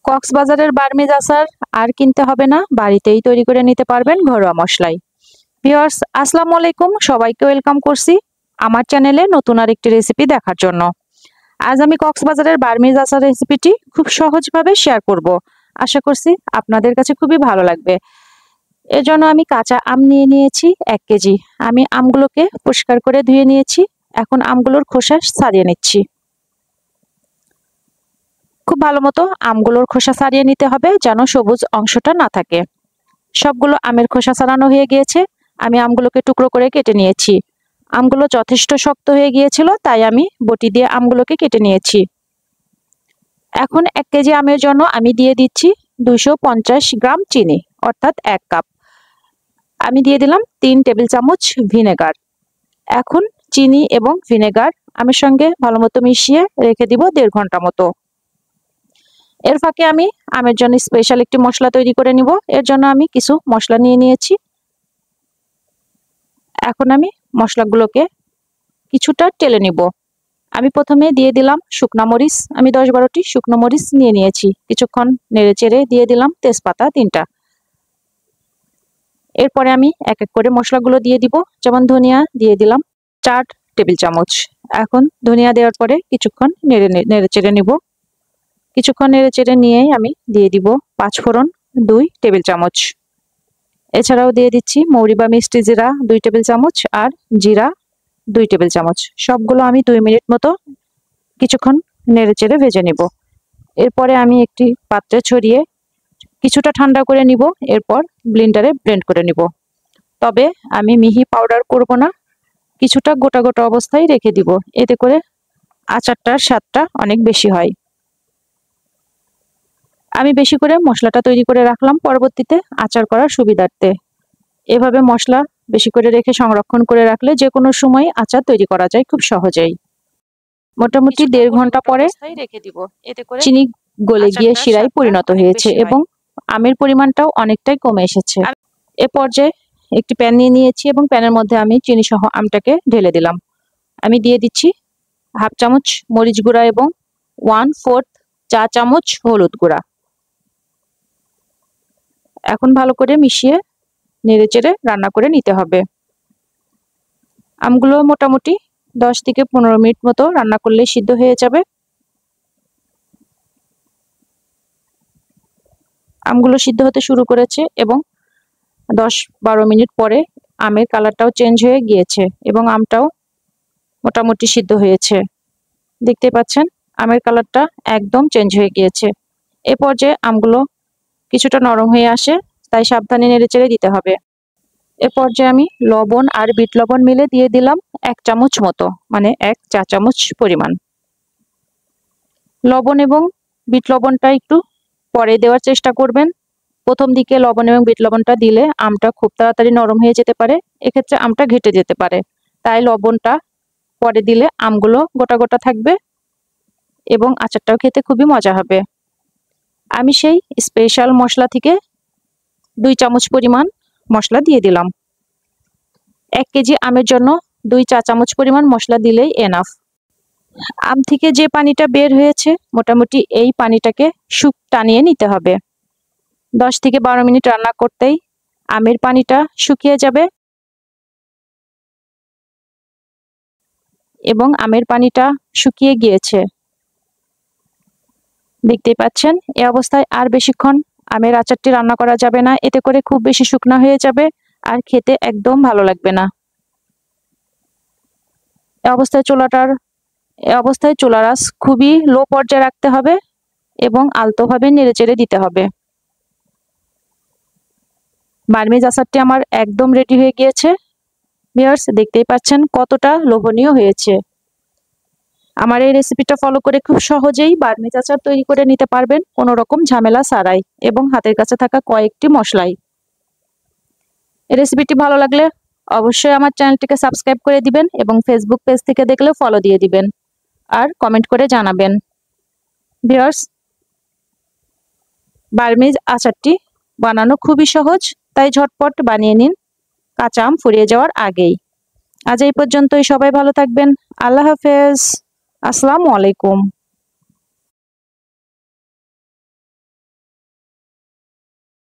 কক্সবাজারের বার্মিজ আচার আর কিনতে হবে না, বাড়িতেই তৈরি করে নিতে পারবেন ঘরোয়া মশলায়। ভিউয়ার্স, আসসালামু আলাইকুম, সবাইকে ওয়েলকাম করছি আমার চ্যানেলে নতুন আরেকটি রেসিপি দেখার জন্য। আজ আমি কক্সবাজারের বার্মিজ আচার রেসিপিটি খুব সহজভাবে শেয়ার করব। আশা করছি আপনাদের কাছে খুবই ভালো লাগবে। এর জন্য আমি কাঁচা আম নিয়ে নিয়েছি 1 কেজি। আমি আমগুলোকে পরিষ্কার করে ধুয়ে নিয়েছি। এখন আমগুলোর খোসা ছাড়িয়ে নিচ্ছি। খুব ভালো মতো আমগুলোর খোসা ছাড়িয়ে নিতে হবে, যেন সবুজ অংশটা না থাকে। সবগুলো আমের খোসা ছাড়ানো হয়ে গিয়েছে। আমি আমগুলোকে টুকরো করে কেটে নিয়েছি। আমগুলো যথেষ্ট শক্ত হয়ে গিয়েছিল, তাই আমি বটি দিয়ে আমগুলোকে কেটে নিয়েছি। এখন 1 কেজি আমের জন্য আমি দিয়ে দিচ্ছি 250 গ্রাম চিনি, অর্থাৎ 1 কাপ। আমি দিয়ে দিলাম 3 টেবিল চামচ ভিনেগার। এখন চিনি এবং ভিনেগার আমের সঙ্গে ভালো মতো মিশিয়ে রেখে দিব 1.5 ঘন্টা মতো। এর ফাঁকে আমি আমের জন্য স্পেশাল একটি মশলা তৈরি করে নিব। এর জন্য আমি কিছু মশলা নিয়ে নিয়েছি। এখন আমি মশলাগুলোকে কিছুটা টেলে নিব। আমি প্রথমে দিয়ে দিলাম শুকনা মরিচ। আমি 10-12টি শুকনো মরিচ নিয়ে নিয়েছি। কিছুক্ষণ নেড়েচেড়ে দিয়ে দিলাম তেজপাতা 3টা। এরপরে আমি এক এক করে মশলাগুলো দিয়ে দিব। যেমন ধনিয়া দিয়ে দিলাম 4 টেবিল চামচ। এখন ধনিয়া দেওয়ার পরে কিছুক্ষণ নেড়েচেড়ে নিব। কিছুক্ষণ নেড়েচেড়ে নিয়েই আমি দিয়ে দিব 5 ফোড়ন 2 টেবিল চামচ। এছাড়াও দিয়ে দিচ্ছি মৌরি বা মিষ্টি জিরা 2 টেবিল চামচ আর জিরা 2 টেবিল চামচ। সবগুলো আমি 2 মিনিট মতো কিছুক্ষণ নেড়েচেড়ে ভেজে নিব। এরপরে আমি একটি পাত্রে ছড়িয়ে কিছুটা ঠান্ডা করে নিব। এরপর ব্লেন্ডারে ব্লেন্ড করে নিব। তবে আমি মিহি পাউডার করব না, কিছুটা গোটা গোটা অবস্থায় রেখে দিব। এতে করে আচারটার স্বাদটা অনেক বেশি হয়। আমি বেশি করে মশলাটা তৈরি করে রাখলাম পরবর্তীতে আচার করার সুবিধার্থে। এভাবে মশলা বেশি করে রেখে সংরক্ষণ করে রাখলে যে কোনো সময় আচার তৈরি করা যায় খুব সহজেই। মোটামুটি 1.5 ঘন্টা পরে রেখে দিব। এতে করে চিনি গলে গিয়ে শিরায় পরিণত হয়েছে এবং আমের পরিমাণটাও অনেকটাই কমে এসেছে। এ পর্যায়ে একটি প্যান নিয়ে নিয়েছি এবং প্যানের মধ্যে আমি চিনি সহ আমটাকে ঢেলে দিলাম। আমি দিয়ে দিচ্ছি 1/2 চামচ মরিচ গুঁড়া এবং 1/4 চা চামচ হলুদ গুঁড়া। এখন ভালো করে মিশিয়ে নেড়েচেড়ে রান্না করে নিতে হবে। আমগুলো মোটামুটি 10 থেকে 15 মিনিট মতো রান্না করলেই সিদ্ধ হয়ে যাবে। আমগুলো সিদ্ধ হতে শুরু করেছে এবং 10-12 মিনিট পরে আমের কালারটাও চেঞ্জ হয়ে গিয়েছে এবং আমটাও মোটামুটি সিদ্ধ হয়েছে। দেখতে পাচ্ছেন আমের কালারটা একদম চেঞ্জ হয়ে গিয়েছে। এ পর্যায়ে আমগুলো কিছুটা নরম হয়ে আসে, তাই সাবধানে নেড়েচেড়ে দিতে হবে। এ পর্যায়ে আমি লবণ আর বিট লবণ মিলে দিয়ে দিলাম 1 চামচ মতো, মানে 1 চা চামচ পরিমাণ। লবণ এবং বিট লবণটা একটু পরে দেওয়ার চেষ্টা করবেন। প্রথম দিকে লবণ এবং বিট লবণটা দিলে আমটা খুব তাড়াতাড়ি নরম হয়ে যেতে পারে, এক্ষেত্রে আমটা ঘেটে যেতে পারে। তাই লবণটা পরে দিলে আমগুলো গোটা গোটা থাকবে এবং আচারটাও খেতে খুবই মজা হবে। আমি সেই স্পেশাল মশলা থেকে 2 চামচ পরিমাণ মশলা দিয়ে দিলাম। 1 কেজি আমের জন্য 2 চা চামচ পরিমাণ মশলা দিলেই এনাফ। আম থেকে যে পানিটা বের হয়েছে মোটামুটি এই পানিটাকে টানিয়ে নিতে হবে। 10 থেকে 12 মিনিট রান্না করতেই আমের পানিটা শুকিয়ে যাবে এবং আমের পানিটা শুকিয়ে গিয়েছে। দেখতেই পাচ্ছেন। এই অবস্থায় আর বেশিক্ষণ আমের আচারটি রান্না করা যাবে না, এতে করে খুব বেশি শুকনা হয়ে যাবে আর খেতে একদম ভালো লাগবে না। এই অবস্থায় চুলার আঁচ খুবই লো পর্যায়ে রাখতে হবে এবং আলতোভাবে নেড়েচেড়ে দিতে হবে। বার্মিজ আচারটি আমার একদম রেডি হয়ে গিয়েছে। ভিউয়ার্স, দেখতেই পাচ্ছেন কতটা লোভনীয় হয়েছে। আমার এই রেসিপিটা ফলো করে খুব সহজেই বার্মিজ আচার তৈরি করে নিতে পারবেন, কোনো রকম ঝামেলা ছাড়াই এবং হাতের কাছে থাকা কয়েকটি মশলাই। এই রেসিপিটি ভালো লাগলে অবশ্যই আমার চ্যানেলটিকে সাবস্ক্রাইব করে দিবেন এবং ফেসবুক পেজ থেকে দেখলে ফলো দিয়ে দিবেন আর কমেন্ট করে জানাবেন। ভিউয়ার্স, বার্মিজ আচারটি বানানো খুবই সহজ, তাই ঝটপট বানিয়ে নিন কাঁচা আম ফুরিয়ে যাওয়ার আগেই। আজ এই পর্যন্তই। সবাই ভালো থাকবেন। আল্লাহ হাফেজ। আসসালামু আলাইকুম।